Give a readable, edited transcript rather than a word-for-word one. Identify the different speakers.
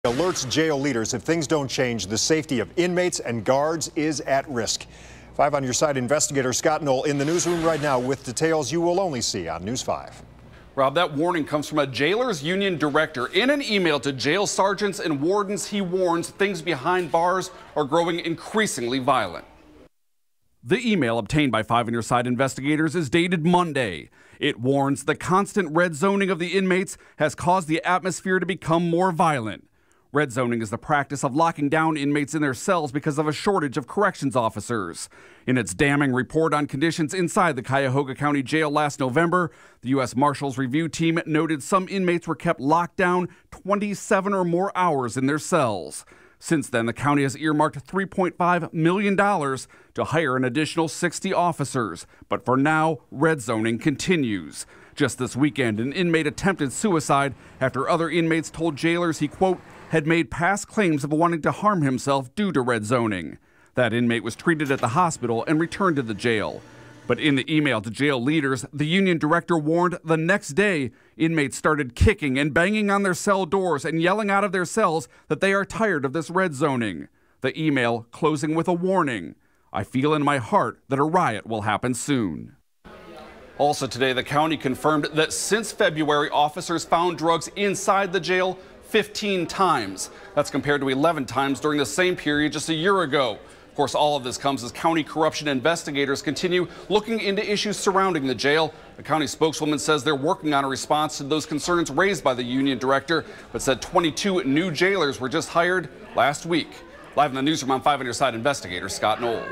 Speaker 1: Alerts jail leaders if things don't change, the safety of inmates and guards is at risk. 5 on Your Side investigator Scott Knoll in the newsroom right now with details you will only see on News 5.
Speaker 2: Rob, that warning comes from a jailers union director. In an email to jail sergeants and wardens, he warns things behind bars are growing increasingly violent. The email obtained by 5 on Your Side investigators is dated Monday. It warns the constant red zoning of the inmates has caused the atmosphere to become more violent. Red zoning is the practice of locking down inmates in their cells because of a shortage of corrections officers. In its damning report on conditions inside the Cuyahoga County Jail last November, the U.S. Marshals Review Team noted some inmates were kept locked down 27 or more hours in their cells. Since then, the county has earmarked $3.5 million to hire an additional 60 officers. But for now, red zoning continues. Just this weekend, an inmate attempted suicide after other inmates told jailers he, quote, had made past claims of wanting to harm himself due to red zoning. That inmate was treated at the hospital and returned to the jail. But in the email to jail leaders, the union director warned the next day inmates started kicking and banging on their cell doors and yelling out of their cells that they are tired of this red zoning. The email closing with a warning. I feel in my heart that a riot will happen soon. Also today, the county confirmed that since February, officers found drugs inside the jail 15 times. That's compared to 11 times during the same period just a year ago. Of course, all of this comes as county corruption investigators continue looking into issues surrounding the jail. The county spokeswoman says they're working on a response to those concerns raised by the union director, but said 22 new jailers were just hired last week. Live in the newsroom, I'm 5 on Your Side investigator Scott Knoll.